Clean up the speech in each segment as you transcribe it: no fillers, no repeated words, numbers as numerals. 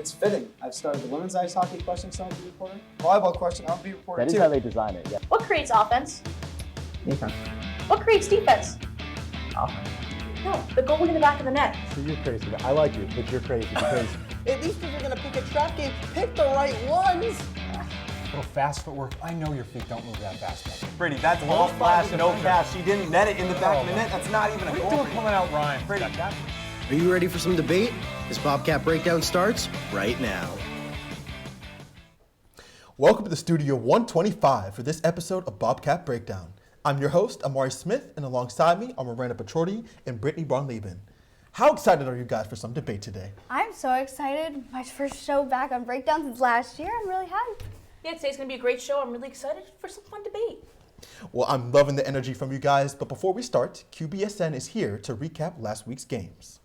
It's fitting. I've started the women's ice hockey question, so I'm beat reporter. Volleyball question, I'm beat reporter too. That is how they design it, yeah. What creates offense? Defense. What creates defense? Offense. No, the goal in the back of the net. So you're crazy. I like you, but you're crazy because... At least if you're going to pick a trap game, pick the right ones. Little fast footwork. I know your feet don't move that fast. Brittney, that's all flash, no cash. She didn't net it in the back of the net. That's not even a goal. What are you doing pulling out Ryan? Brittney. Are you ready for some debate? This Bobcat Breakdown starts right now. Welcome to the Studio 125 for this episode of Bobcat Breakdown. I'm your host, Amari Smith, and alongside me are Miranda Putorti and Brittney Bronleben. How excited are you guys for some debate today? I'm so excited. My first show back on Breakdown since last year. I'm really hyped. Yeah, today's going to be a great show. I'm really excited for some fun debate. Well, I'm loving the energy from you guys, but before we start, QBSN is here to recap last week's games.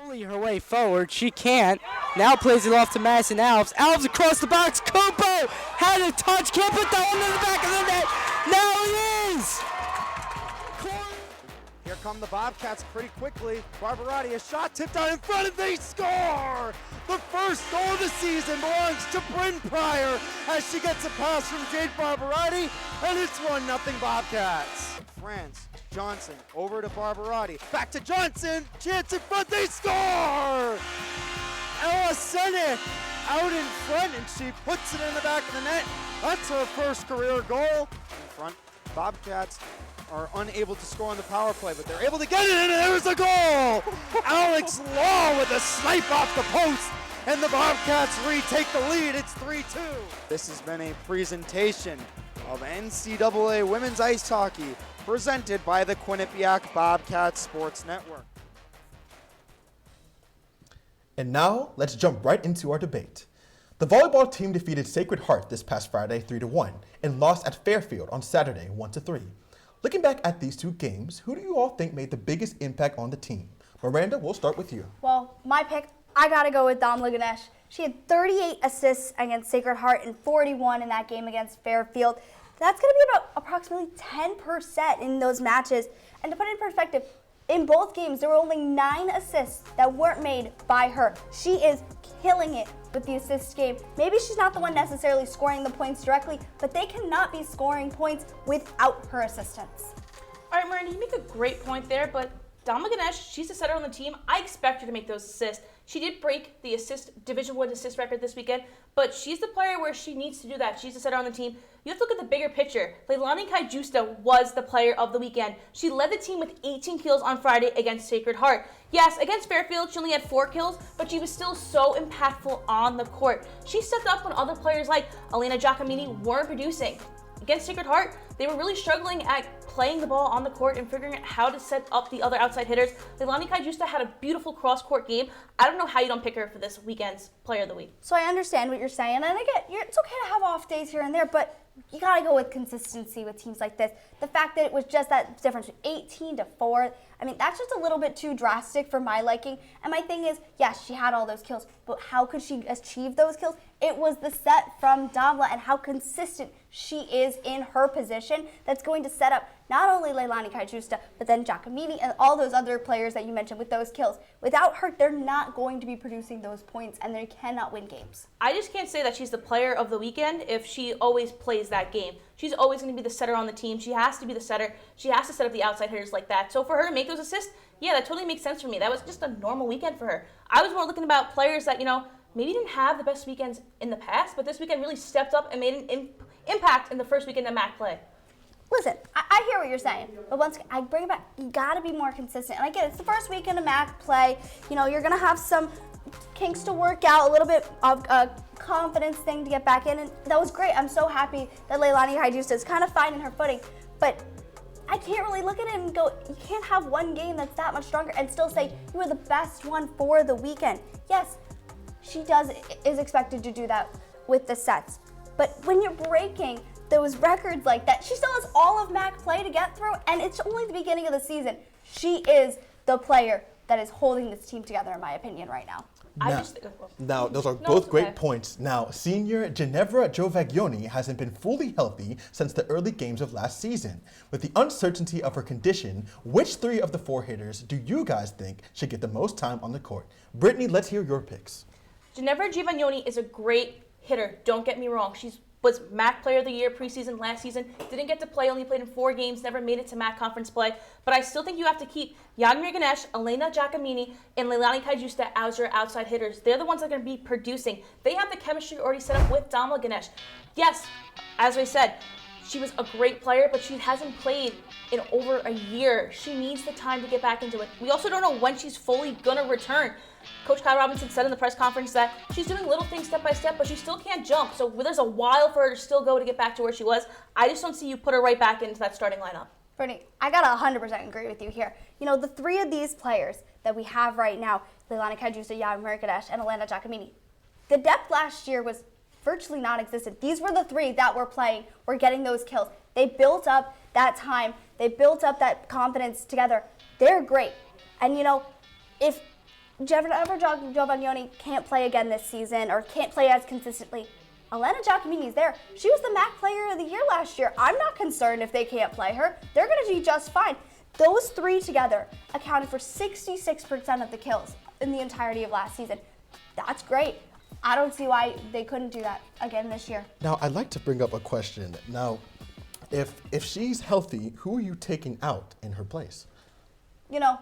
Only her way forward, she can't. Now plays it off to Madison Alves. Alves across the box, Kupo had a touch, can't put that one in the back of the net. Now it is! Here come the Bobcats pretty quickly. Barbarotti, a shot tipped out in front and they score! The first goal of the season belongs to Bryn Pryor as she gets a pass from Jade Barbarotti, and it's 1-0 Bobcats. France, Johnson, over to Barbarotti, back to Johnson, chance in front, they score! Ella Senek out in front and she puts it in the back of the net. That's her first career goal. In front, Bobcats are unable to score on the power play, but they're able to get it, and there's a goal! Alex Law with a snipe off the post, and the Bobcats retake the lead. It's 3-2. This has been a presentation of NCAA Women's Ice Hockey, presented by the Quinnipiac Bobcats Sports Network. And now, let's jump right into our debate. The volleyball team defeated Sacred Heart this past Friday 3-1 and lost at Fairfield on Saturday 1-3. Looking back at these two games, who do you all think made the biggest impact on the team? Miranda, we'll start with you. Well, my pick, I gotta go with Damla Ganesh. She had 38 assists against Sacred Heart and 41 in that game against Fairfield. That's gonna be about approximately 10% in those matches. And to put it in perspective, in both games, there were only 9 assists that weren't made by her. She is killing it with the assist game. Maybe she's not the one necessarily scoring the points directly, but they cannot be scoring points without her assistance. All right, Miranda, you make a great point there, but Damla Ganesh, she's the setter on the team. I expect her to make those assists. She did break the Division I assist record this weekend, but she's the player where she needs to do that. She's the setter on the team. You have to look at the bigger picture. Leilani Kaijusta was the player of the weekend. She led the team with 18 kills on Friday against Sacred Heart. Yes, against Fairfield, she only had 4 kills, but she was still so impactful on the court. She stepped up when other players like Elena Giacomini weren't producing. Against Sacred Heart, they were really struggling at playing the ball on the court and figuring out how to set up the other outside hitters. Leilani Kaijusta had a beautiful cross-court game. I don't know how you don't pick her for this weekend's Player of the Week. So I understand what you're saying, and I get it's okay to have off days here and there, but you gotta go with consistency with teams like this. The fact that it was just that difference from 18 to 4, I mean, that's just a little bit too drastic for my liking. And my thing is, yes, she had all those kills, but how could she achieve those kills? It was the set from Damla and how consistent she is in her position that's going to set up not only Leilani Kaijusta, but then Giacomini and all those other players that you mentioned with those kills. Without her, they're not going to be producing those points, and they cannot win games. I just can't say that she's the player of the weekend if she always plays that game. She's always going to be the setter on the team. She has to be the setter. She has to set up the outside hitters like that. So for her to make those assists, yeah, that totally makes sense for me. That was just a normal weekend for her. I was more looking about players that, maybe didn't have the best weekends in the past, but this weekend really stepped up and made an impact in the first weekend of MAAC play. Listen, I hear what you're saying, but once I bring it back, you gotta be more consistent. And I get it, it's the first weekend of MAAC play. You're gonna have some kinks to work out, a little bit of a confidence thing to get back in, and that was great. I'm so happy that Leilani Kaijusta is kind of finding her footing, but I can't really look at it and go, you can't have one game that's that much stronger and still say you were the best one for the weekend. Yes, she is expected to do that with the sets, but when you're breaking those records like that, she still has all of MAAC play to get through, and it's only the beginning of the season. She is the player that is holding this team together, in my opinion, right now. Now, those are both great points. Now, senior Ginevra Giovaglioni hasn't been fully healthy since the early games of last season. With the uncertainty of her condition, which 3 of the 4 hitters do you guys think should get the most time on the court? Brittney, let's hear your picks. Ginevra Giovannioni is a great hitter. Don't get me wrong. She was MAAC Player of the Year preseason last season. Didn't get to play, only played in 4 games, never made it to MAAC conference play. But I still think you have to keep Yadmir Ganesh, Elena Giacomini, and Leilani Kajjusta as your outside hitters. They're the ones that are going to be producing. They have the chemistry already set up with Dama Ganesh. Yes, as I said, she was a great player, but she hasn't played in over a year. She needs the time to get back into it. We also don't know when she's fully going to return. Coach Kyle Robinson said in the press conference that she's doing little things step by step, but she still can't jump. So there's a while for her to still go to get back to where she was. I just don't see you put her right back into that starting lineup. Brittney, I gotta 100% agree with you here. You know, the 3 of these players that we have right now, Leilani Kajjusta, Yadmir Ganesh, and Elena Giacomini, the depth last year was virtually non-existent. These were the 3 that were playing, were getting those kills. They built up that time. They built up that confidence together. They're great. And, you know, if Ginevra Giovannioni can't play again this season or can't play as consistently, Elena Giacomini is there. She was the MAAC Player of the Year last year. I'm not concerned if they can't play her. They're going to do just fine. Those 3 together accounted for 66% of the kills in the entirety of last season. That's great. I don't see why they couldn't do that again this year. Now, I'd like to bring up a question. Now, if she's healthy, who are you taking out in her place? You know,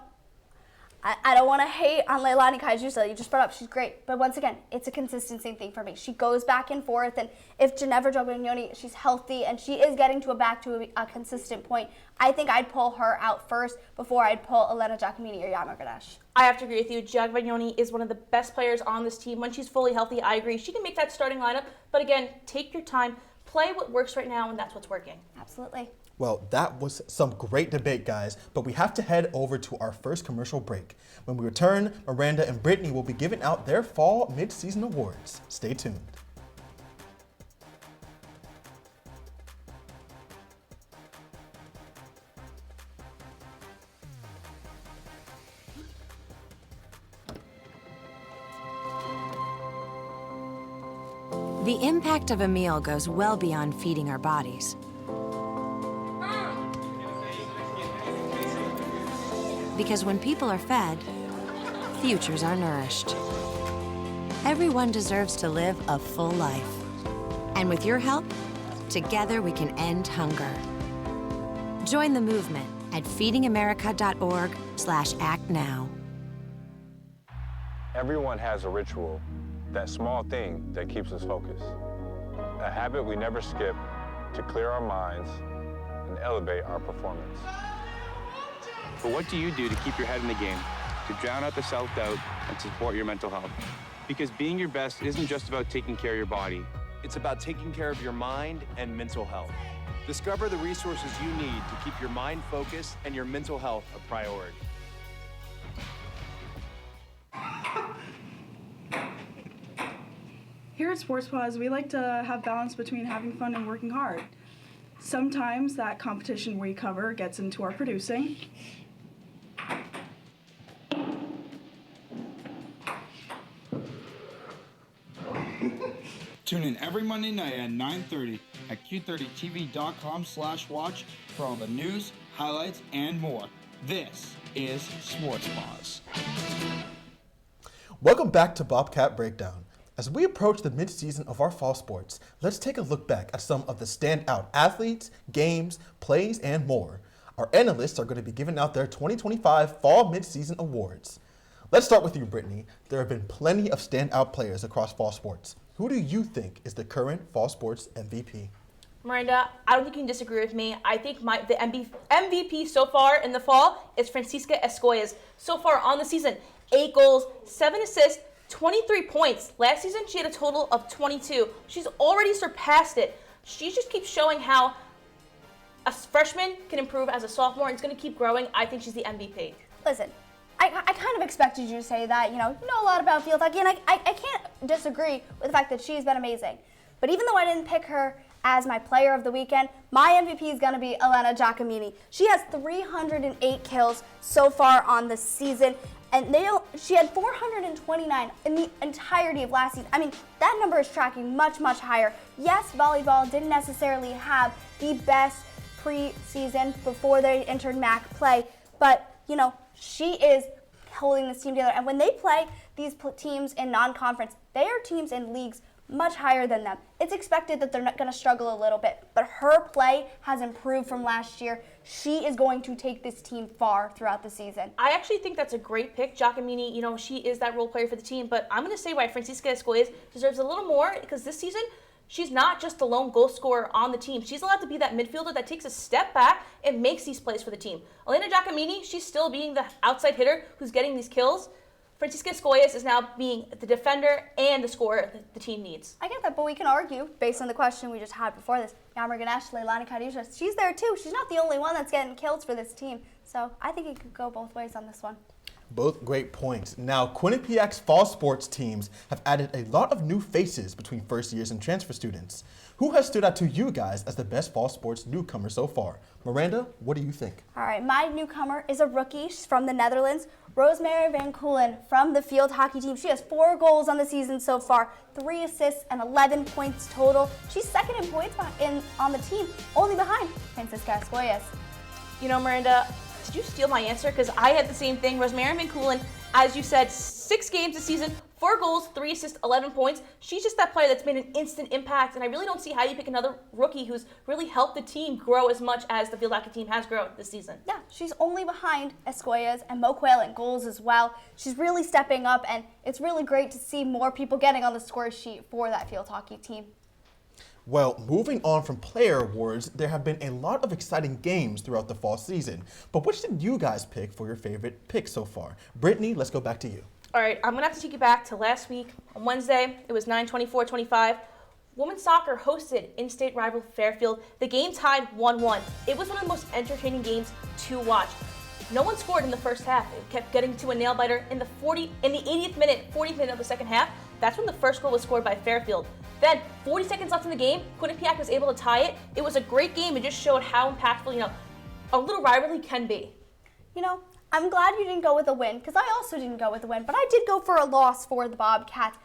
I don't want to hate on Leilani Kajjusta. You just brought up, she's great. But once again, it's a consistency thing for me. She goes back and forth, and if Ginevra Giovannioni, she's healthy and she is getting back to a consistent point, I think I'd pull her out first before I'd pull Elena Giacomini or Yadmir Ganesh. I have to agree with you. Giovannioni is one of the best players on this team. When she's fully healthy, I agree. She can make that starting lineup. But again, take your time. Play what works right now, and that's what's working. Absolutely. Well, that was some great debate, guys, but we have to head over to our first commercial break. When we return, Miranda and Brittney will be giving out their fall mid-season awards. Stay tuned. The impact of a meal goes well beyond feeding our bodies. Because when people are fed, futures are nourished. Everyone deserves to live a full life. And with your help, together we can end hunger. Join the movement at feedingamerica.org/actnow. Everyone has a ritual, that small thing that keeps us focused. A habit we never skip to clear our minds and elevate our performance. But what do you do to keep your head in the game, to drown out the self-doubt and support your mental health? Because being your best isn't just about taking care of your body. It's about taking care of your mind and mental health. Discover the resources you need to keep your mind focused and your mental health a priority. Here at Sports Pause, we like to have balance between having fun and working hard. Sometimes that competition we cover gets into our producing. Tune in every Monday night at 9:30 at q30tv.com/watch for all the news, highlights, and more. This is Sports Pause. Welcome back to Bobcat Breakdown. As we approach the mid-season of our fall sports, let's take a look back at some of the standout athletes, games, plays, and more. Our analysts are going to be giving out their 2025 Fall Mid-Season Awards. Let's start with you, Brittney. There have been plenty of standout players across fall sports. Who do you think is the current fall sports MVP? Miranda, I don't think you can disagree with me. I think the MVP so far in the fall is Francisca Escoyes. So far on the season, 8 goals, 7 assists, 23 points. Last season, she had a total of 22. She's already surpassed it. She just keeps showing how a freshman can improve as a sophomore and it's going to keep growing. I think she's the MVP. Listen, I kind of expected you to say that. You know a lot about field hockey, and I can't disagree with the fact that she's been amazing. But even though I didn't pick her as my player of the weekend, my MVP is going to be Elena Giacomini. She has 308 kills so far on the season, and she had 429 in the entirety of last season. I mean, that number is tracking much, much higher. Yes, volleyball didn't necessarily have the best preseason before they entered MAAC play, but, she is holding this team together. And when they play these teams in non-conference, they are teams in leagues much higher than them. It's expected that they're not going to struggle a little bit, but her play has improved from last year. She is going to take this team far throughout the season. I actually think that's a great pick. Giacomini, you know, she is that role player for the team, but I'm going to say why Francisca Escoyes deserves a little more, because this season, she's not just the lone goal scorer on the team. She's allowed to be that midfielder that takes a step back and makes these plays for the team. Elena Giacomini, she's still being the outside hitter who's getting these kills. Francisca Escoyes is now being the defender and the scorer that the team needs. I get that, but we can argue, based on the question we just had before this, Yammer Ganesh, Leilani Kadisha, she's there too. She's not the only one that's getting kills for this team. So I think it could go both ways on this one. Both great points. Now, Quinnipiac's fall sports teams have added a lot of new faces between first years and transfer students. Who has stood out to you guys as the best fall sports newcomer so far? Miranda, what do you think? All right, my newcomer is a rookie. She's from the Netherlands, Rosemary Van Koolen from the field hockey team. She has 4 goals on the season so far, 3 assists and 11 points total. She's second in points on the team, only behind Francisca Escoyes. You know, Miranda, did you steal my answer? Because I had the same thing. Rosemary Van Koolen, as you said, 6 games this season, 4 goals, 3 assists, 11 points. She's just that player that's made an instant impact, and I really don't see how you pick another rookie who's really helped the team grow as much as the field hockey team has grown this season. Yeah, she's only behind Escoyes and Mo Quayle in goals as well. She's really stepping up, and it's really great to see more people getting on the score sheet for that field hockey team. Well, moving on from player awards, there have been a lot of exciting games throughout the fall season. But which did you guys pick for your favorite pick so far? Brittney, let's go back to you. All right, I'm going to have to take you back to last week. On Wednesday, it was 9-24-25. Women's soccer hosted in-state rival Fairfield. The game tied 1-1. It was one of the most entertaining games to watch. No one scored in the first half. It kept getting to a nail-biter. In the 80th minute, 40th minute of the second half, that's when the first goal was scored by Fairfield. Then, 40 seconds left in the game, Quinnipiac was able to tie it. It was a great game. It just showed how impactful, you know, a little rivalry can be. You know, I'm glad you didn't go with a win, because I also didn't go with a win, but I did go for a loss for the Bobcats.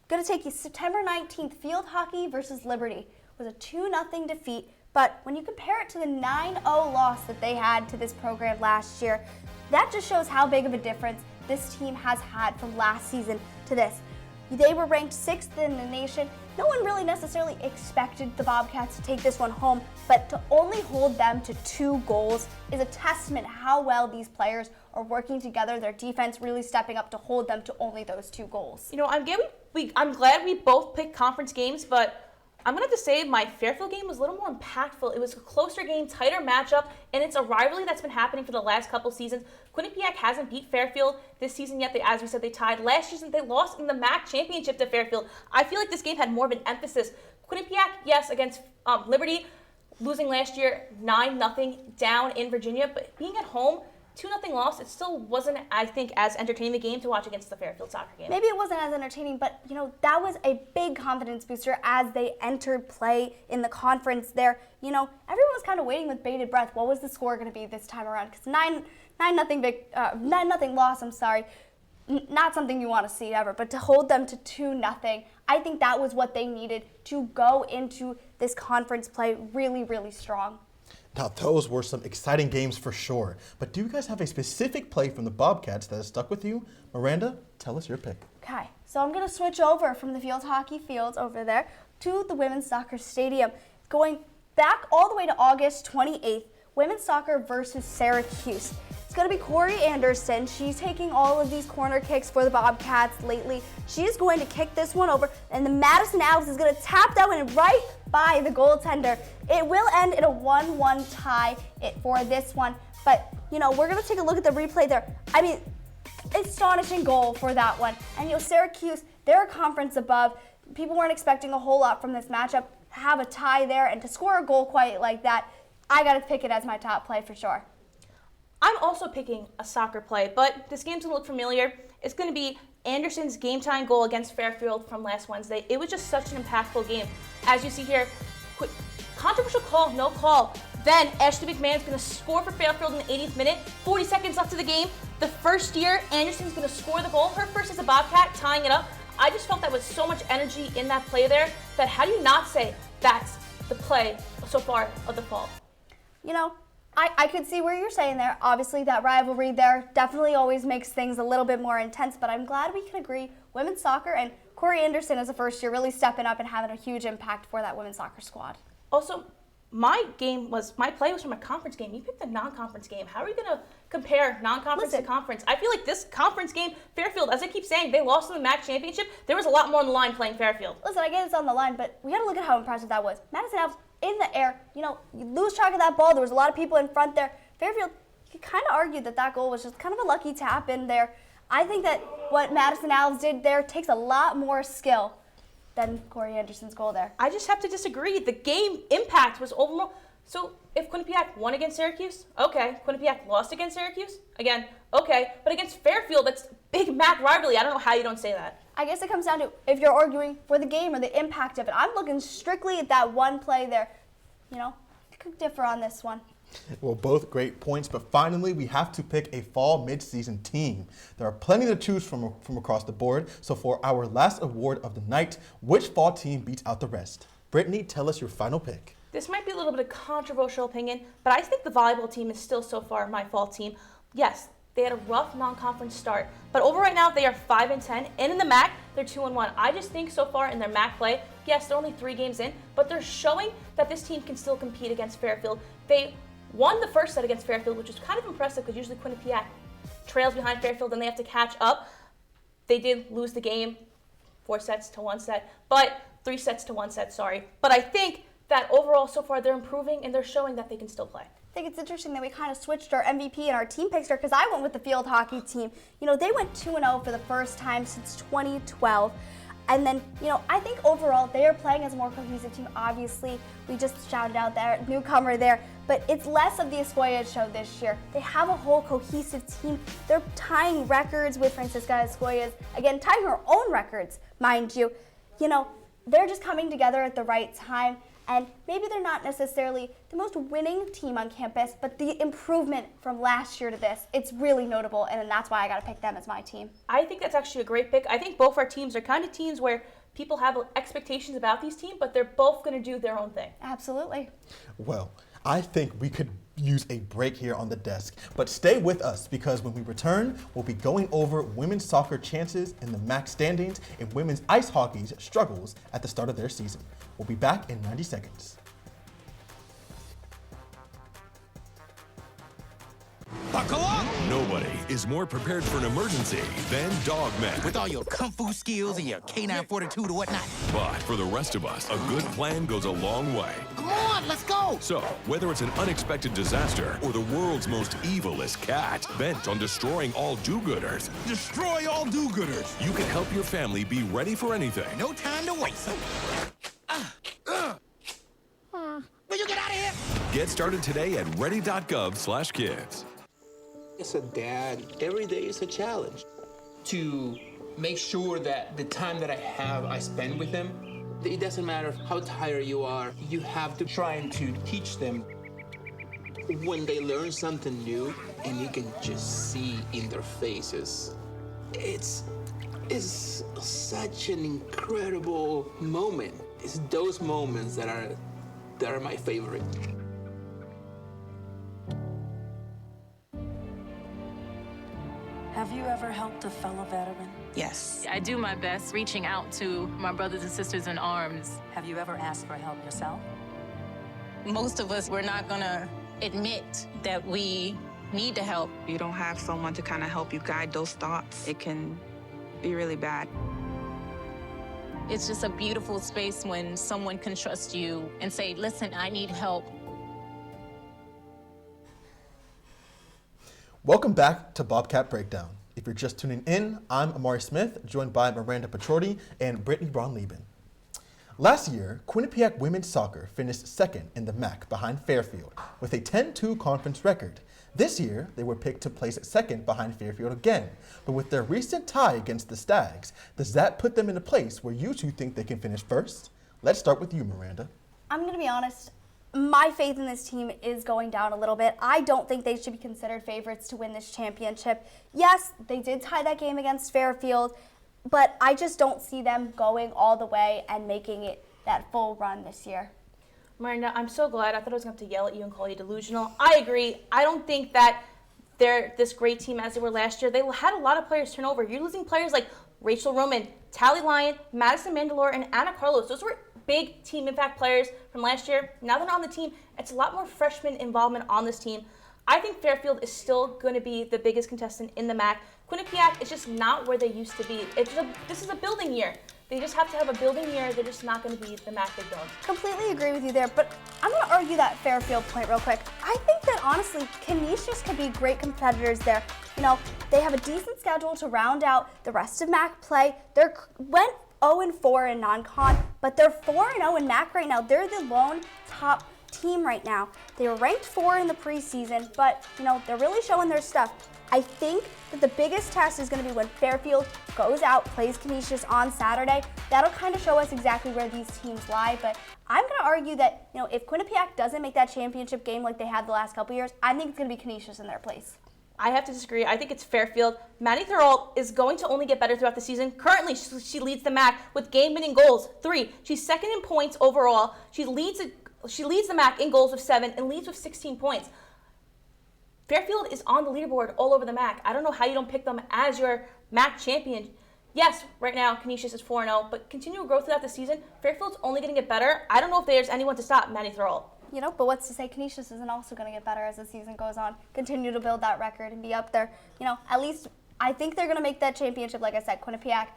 Going to take you September 19th, field hockey versus Liberty. It was a 2-0 defeat, but when you compare it to the 9-0 loss that they had to this program last year, that just shows how big of a difference this team has had from last season to this. They were ranked 6th in the nation. No one really necessarily expected the Bobcats to take this one home, but to only hold them to 2 goals is a testament how well these players are working together, their defense really stepping up to hold them to only those 2 goals. You know, I'm glad we both picked conference games, but I'm going to have to say my Fairfield game was a little more impactful. It was a closer game, tighter matchup, and it's a rivalry that's been happening for the last couple seasons. Quinnipiac hasn't beat Fairfield this season yet. As we said, they tied. Last season, they lost in the MAAC championship to Fairfield. I feel like this game had more of an emphasis. Quinnipiac, yes, against Liberty, losing last year 9-0 down in Virginia, but being at home, 2-0 loss, it still wasn't, I think, as entertaining a game to watch against the Fairfield soccer game. Maybe it wasn't as entertaining, but, you know, that was a big confidence booster as they entered play in the conference there. You know, everyone was kind of waiting with bated breath. What was the score going to be this time around? Because 9-0 loss, not something you want to see ever, but to hold them to 2-0, I think that was what they needed to go into this conference play really, really strong. Now, those were some exciting games for sure. But do you guys have a specific play from the Bobcats that has stuck with you? Miranda, tell us your pick. Okay, so I'm going to switch over from the field hockey fields over there to the women's soccer stadium. Going back all the way to August 28th, women's soccer versus Syracuse. It's going to be Corey Anderson. She's taking all of these corner kicks for the Bobcats lately. She is going to kick this one over, and the Madison Alves is going to tap that one right by the goaltender. It will end in a 1-1 tie for this one, but, you know, we're going to take a look at the replay there. I mean, astonishing goal for that one. And, you know, Syracuse, they're a conference above. People weren't expecting a whole lot from this matchup. Have a tie there, and to score a goal quite like that, I got to pick it as my top play for sure. I'm also picking a soccer play, but this game's going to look familiar. It's going to be Anderson's game-tying goal against Fairfield from last Wednesday. It was just such an impactful game. As you see here, controversial call, no call. Then Ashley McMahon's going to score for Fairfield in the 80th minute. 40 seconds left of the game. The first year, Anderson's going to score the goal. Her first as a Bobcat, tying it up. I just felt that was so much energy in that play there that how do you not say that's the play so far of the fall? You know, I could see where you're saying there. Obviously, that rivalry there definitely always makes things a little bit more intense, but I'm glad we can agree women's soccer and Corey Anderson as a first year really stepping up and having a huge impact for that women's soccer squad. Also, my play was from a conference game. You picked a non-conference game. How are you going to compare non-conference to conference? I feel like this conference game, Fairfield, as I keep saying, they lost in the MAAC championship. There was a lot more on the line playing Fairfield. Listen, I get it's on the line, but we got to look at how impressive that was. Madison Alves in the air, you lose track of that ball. There was a lot of people in front there. Fairfield, you could kind of argue that goal was just kind of a lucky tap in there. I think that what Madison Alves did there takes a lot more skill than Corey Anderson's goal there. I just have to disagree. The game impact was overall. So if Quinnipiac won against Syracuse, okay. Quinnipiac lost against Syracuse, again, okay. But against Fairfield, that's big MAAC rivalry. I don't know how you don't say that. I guess it comes down to if you're arguing for the game or the impact of it. I'm looking strictly at that one play there. I could differ on this one. Well, both great points, but finally we have to pick a fall mid-season team. There are plenty to choose from across the board, so for our last award of the night, which fall team beats out the rest? Brittney, tell us your final pick. This might be a little bit of controversial opinion, but I think the volleyball team is still so far my fall team. Yes, they had a rough non-conference start, but over right now they are 5-10, and in the MAAC they're 2-1. I just think so far in their MAAC play, yes, they're only 3 games in, but they're showing that this team can still compete against Fairfield. They won the first set against Fairfield, which was kind of impressive because usually Quinnipiac trails behind Fairfield and they have to catch up. They did lose the game 4 sets to 1 set, but 3 sets to 1 set, sorry. But I think that overall so far they're improving and they're showing that they can still play. I think it's interesting that we kind of switched our MVP and our team picks because I went with the field hockey team. They went 2-0 for the first time since 2012. And then, I think overall they are playing as a more cohesive team. Obviously, we just shouted out their newcomer there, but it's less of the Escoya show this year. They have a whole cohesive team. They're tying records with Francisca Escoya's, again, tying her own records, mind you. They're just coming together at the right time. And maybe they're not necessarily the most winning team on campus, but the improvement from last year to this, it's really notable, and that's why I got to pick them as my team. I think that's actually a great pick. I think both our teams are kind of teams where people have expectations about these teams, but they're both going to do their own thing. Absolutely. Well, I think we could use a break here on the desk, but stay with us because when we return, we'll be going over women's soccer chances in the MAAC standings and women's ice hockey's struggles at the start of their season. We'll be back in 90 seconds. Buckle up! Nobody is more prepared for an emergency than Dogman. With all your kung fu skills and your canine fortitude or whatnot. But for the rest of us, a good plan goes a long way. Come on, let's go! So, whether it's an unexpected disaster or the world's most evilest cat bent on destroying all do-gooders, destroy all do-gooders! You can help your family be ready for anything. No time to waste. Will you get out of here? Get started today at ready.gov/kids. As a dad, every day is a challenge. To make sure that the time that I have, I spend with them. It doesn't matter how tired you are, you have to try to teach them. When they learn something new, and you can just see in their faces, it's such an incredible moment. It's those moments that are my favorite. Have you ever helped a fellow veteran? Yes. I do my best reaching out to my brothers and sisters in arms. Have you ever asked for help yourself? Most of us, we're not gonna admit that we need to help. You don't have someone to kind of help you guide those thoughts. It can be really bad. It's just a beautiful space when someone can trust you and say, listen, I need help. Welcome back to Bobcat Breakdown. If you're just tuning in, I'm Amari Smith, joined by Miranda Putorti and Brittney Bronleben. Last year, Quinnipiac women's soccer finished second in the MAAC behind Fairfield with a 10-2 conference record. This year, they were picked to place second behind Fairfield again. But with their recent tie against the Stags, does that put them in a place where you two think they can finish first? Let's start with you, Miranda. I'm going to be honest. My faith in this team is going down a little bit. I don't think they should be considered favorites to win this championship. Yes, they did tie that game against Fairfield, but I just don't see them going all the way and making it that full run this year. Miranda, I'm so glad. I thought I was going to have to yell at you and call you delusional. I agree. I don't think that they're this great team as they were last year. They had a lot of players turn over. You're losing players like Rachel Roman, Tally Lyon, Madison Mandalore, and Anna Carlos. Those were big team impact players from last year. Now they're not on the team. It's a lot more freshman involvement on this team. I think Fairfield is still going to be the biggest contestant in the MAAC. Quinnipiac is just not where they used to be. This is a building year. They just have to have a building year. They're just not going to be the MAAC big dogs. Completely agree with you there, but I'm going to argue that Fairfield point real quick. I think that honestly, Canisius could be great competitors there. You know, they have a decent schedule to round out the rest of MAAC play. They went 0-4 in non-con, but they're 4-0 in MAAC right now. They're the lone top team right now. They were ranked 4 in the preseason, but you know, they're really showing their stuff. I think that the biggest test is going to be when Fairfield goes out, plays Canisius on Saturday. That'll kind of show us exactly where these teams lie, but I'm going to argue that, you know, if Quinnipiac doesn't make that championship game like they had the last couple years, I think it's going to be Canisius in their place. I have to disagree. I think it's Fairfield. Maddie Thurl is going to only get better throughout the season. Currently, she leads the MAAC with game-winning goals, 3. She's second in points overall. She leads the MAAC in goals with 7 and leads with 16 points. Fairfield is on the leaderboard all over the MAAC. I don't know how you don't pick them as your MAAC champion. Yes, right now, Canisius is 4-0, but continue to grow throughout the season. Fairfield's only going to get better. I don't know if there's anyone to stop Maddie Thurl. You know, but what's to say Canisius isn't also going to get better as the season goes on, continue to build that record and be up there. You know, at least I think they're going to make that championship, like I said, Quinnipiac.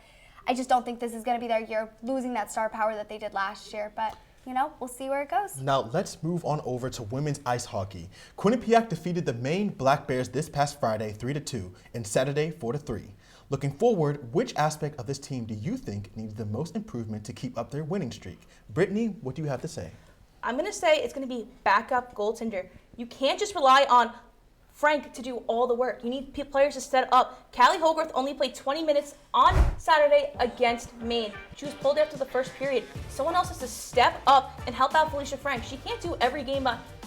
I just don't think this is going to be their year, losing that star power that they did last year, but you know, we'll see where it goes. Now let's move on over to women's ice hockey. Quinnipiac defeated the Maine Black Bears this past Friday 3-2 and Saturday 4-3. Looking forward, which aspect of this team do you think needs the most improvement to keep up their winning streak? Brittney, what do you have to say? I'm going to say it's going to be backup goaltender. You can't just rely on Frank to do all the work. You need players to set up. Callie Hogarth only played 20 minutes on Saturday against Maine. She was pulled after the first period. Someone else has to step up and help out Felicia Frank. She can't do every game.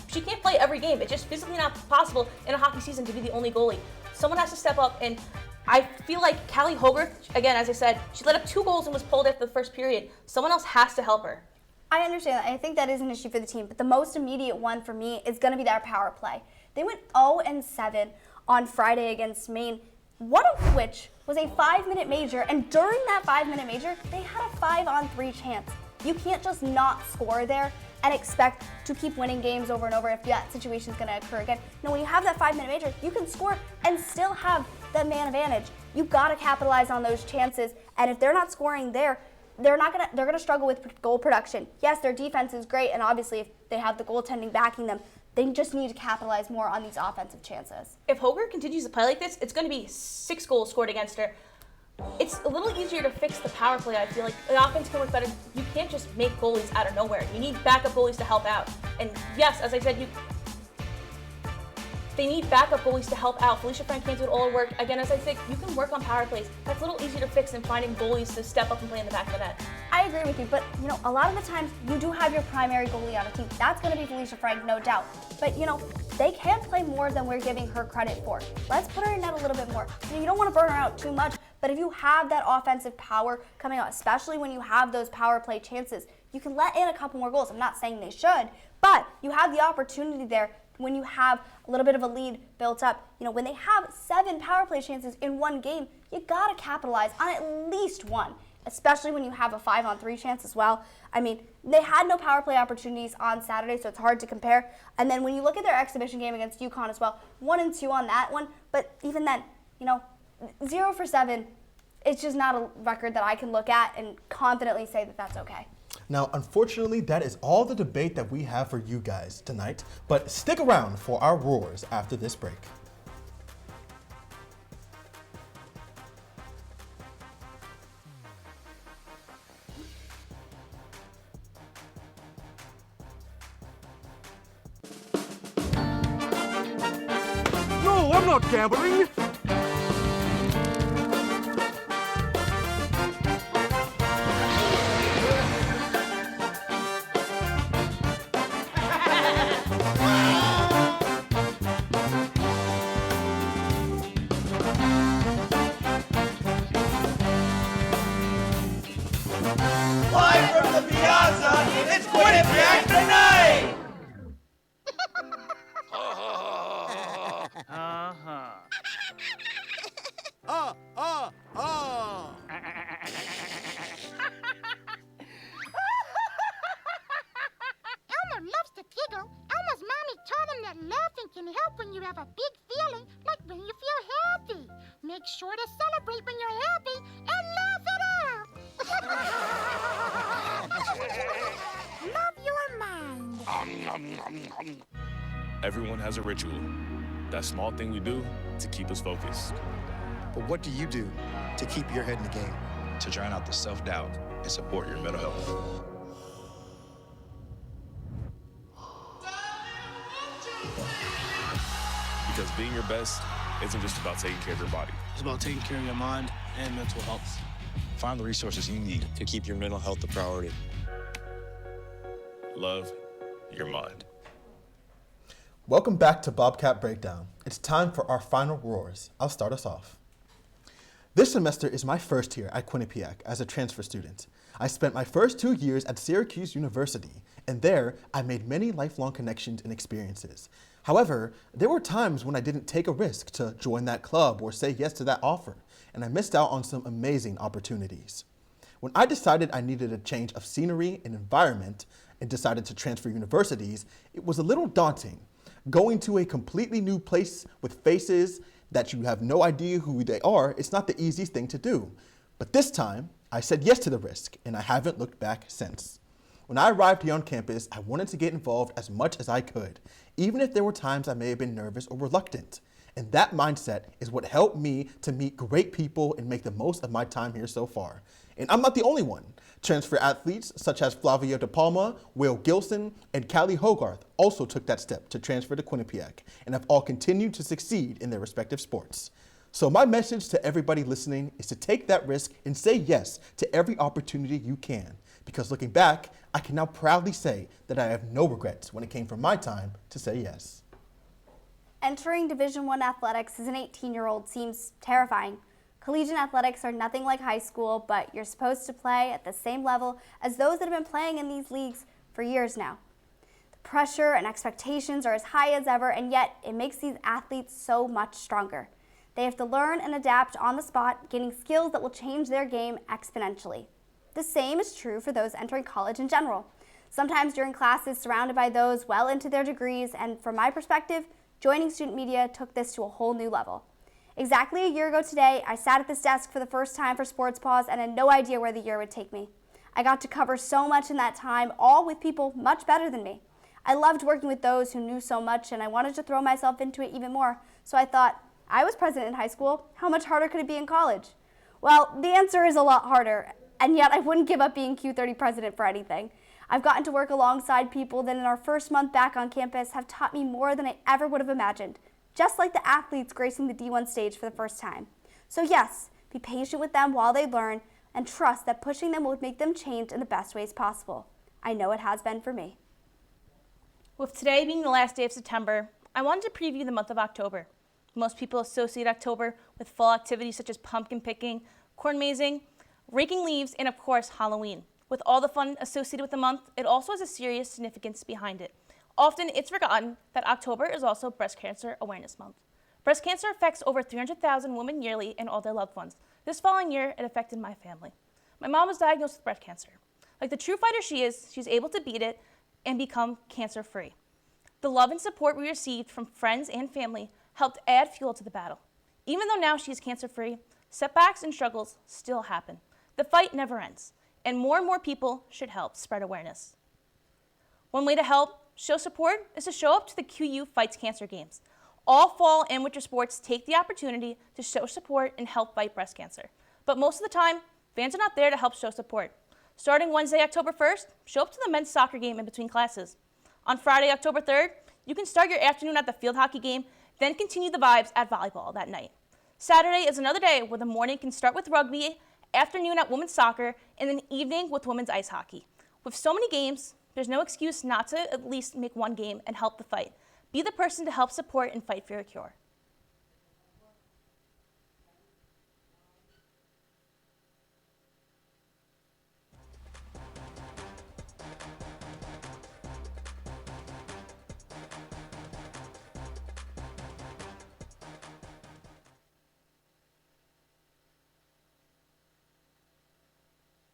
She can't play every game. It's just physically not possible in a hockey season to be the only goalie. Someone has to step up, and I feel like Callie Hogarth, again, as I said, she let up 2 goals and was pulled after the first period. Someone else has to help her. I understand that. I think that is an issue for the team, but the most immediate one for me is going to be their power play. They went 0-7 on Friday against Maine, one of which was a 5-minute major, and during that 5-minute major, they had a 5-on-3 chance. You can't just not score there and expect to keep winning games over and over if that situation is going to occur again. No, when you have that 5-minute major, you can score and still have the man advantage. You've got to capitalize on those chances, and if they're not scoring there, they're gonna struggle with goal production. Yes, their defense is great, and obviously if they have the goaltending backing them, they just need to capitalize more on these offensive chances. If Hogarth continues to play like this, it's going to be 6 goals scored against her. It's a little easier to fix the power play, I feel like. The offense can work better. You can't just make goalies out of nowhere. You need backup goalies to help out. And yes, as I said, they need backup goalies to help out. Felicia Frank can't do it all her work. Again, as I said, you can work on power plays. That's a little easier to fix than finding goalies to step up and play in the back of the net. I agree with you, but you know, a lot of the times you do have your primary goalie on a team. That's going to be Felicia Frank, no doubt. But you know, they can play more than we're giving her credit for. Let's put her in net a little bit more. You don't want to burn her out too much, but if you have that offensive power coming out, especially when you have those power play chances, you can let in a couple more goals. I'm not saying they should, but you have the opportunity there when you have a little bit of a lead built up. You know, when they have 7 power play chances in one game, you got to capitalize on at least one, especially when you have a 5-on-3 chance as well. I mean, they had no power play opportunities on Saturday, so it's hard to compare. And then when you look at their exhibition game against UConn as well, 1-2 on that one, but even then, you know, 0 for 7, it's just not a record that I can look at and confidently say that that's okay. Now, unfortunately, that is all the debate that we have for you guys tonight, but stick around for our roars after this break. No, I'm not gambling. Live from the Piazza, it's Quinnipiac tonight! have a big feeling like when you feel happy. Make sure to celebrate when you're happy and laugh it up. Love your mind. Everyone has a ritual. That small thing we do to keep us focused. But what do you do to keep your head in the game? To drown out the self-doubt and support your mental health. Because being your best isn't just about taking care of your body. It's about taking care of your mind and mental health. Find the resources you need to keep your mental health a priority. Love your mind. Welcome back to Bobcat Breakdown. It's time for our final roars. I'll start us off. This semester is my first year at Quinnipiac as a transfer student. I spent my first 2 years at Syracuse University, and there I made many lifelong connections and experiences. However, there were times when I didn't take a risk to join that club or say yes to that offer, and I missed out on some amazing opportunities. When I decided I needed a change of scenery and environment and decided to transfer universities, it was a little daunting. Going to a completely new place with faces that you have no idea who they are, it's not the easiest thing to do. But this time, I said yes to the risk, and I haven't looked back since. When I arrived here on campus, I wanted to get involved as much as I could, even if there were times I may have been nervous or reluctant. And that mindset is what helped me to meet great people and make the most of my time here so far. And I'm not the only one. Transfer athletes such as Flavia De Palma, Will Gilson, and Callie Hogarth also took that step to transfer to Quinnipiac and have all continued to succeed in their respective sports. So my message to everybody listening is to take that risk and say yes to every opportunity you can. Because looking back, I can now proudly say that I have no regrets when it came from my time to say yes. Entering Division I athletics as an 18-year-old seems terrifying. Collegiate athletics are nothing like high school, but you're supposed to play at the same level as those that have been playing in these leagues for years now. The pressure and expectations are as high as ever, and yet it makes these athletes so much stronger. They have to learn and adapt on the spot, gaining skills that will change their game exponentially. The same is true for those entering college in general. Sometimes during classes surrounded by those well into their degrees, and from my perspective, joining student media took this to a whole new level. Exactly a year ago today, I sat at this desk for the first time for Sports Pause and had no idea where the year would take me. I got to cover so much in that time, all with people much better than me. I loved working with those who knew so much, and I wanted to throw myself into it even more. So I thought, I was president in high school, how much harder could it be in college? Well, the answer is a lot harder, and yet I wouldn't give up being Q30 president for anything. I've gotten to work alongside people that in our first month back on campus have taught me more than I ever would have imagined, just like the athletes gracing the D1 stage for the first time. So yes, be patient with them while they learn, and trust that pushing them will make them change in the best ways possible. I know it has been for me. With today being the last day of September, I wanted to preview the month of October. Most people associate October with fall activities such as pumpkin picking, corn mazing, raking leaves, and of course, Halloween. With all the fun associated with the month, it also has a serious significance behind it. Often, it's forgotten that October is also Breast Cancer Awareness Month. Breast cancer affects over 300,000 women yearly and all their loved ones. This following year, it affected my family. My mom was diagnosed with breast cancer. Like the true fighter she is, she's able to beat it and become cancer-free. The love and support we received from friends and family helped add fuel to the battle. Even though now she is cancer-free, setbacks and struggles still happen. The fight never ends, and more people should help spread awareness. One way to help show support is to show up to the QU Fights Cancer Games. All fall and winter sports take the opportunity to show support and help fight breast cancer. But most of the time, fans are not there to help show support. Starting Wednesday, October 1st, show up to the men's soccer game in between classes. On Friday, October 3rd, you can start your afternoon at the field hockey game, then continue the vibes at volleyball that night. Saturday is another day where the morning can start with rugby, afternoon at women's soccer, and then evening with women's ice hockey. With so many games, there's no excuse not to at least make one game and help the fight. Be the person to help support and fight for your cure.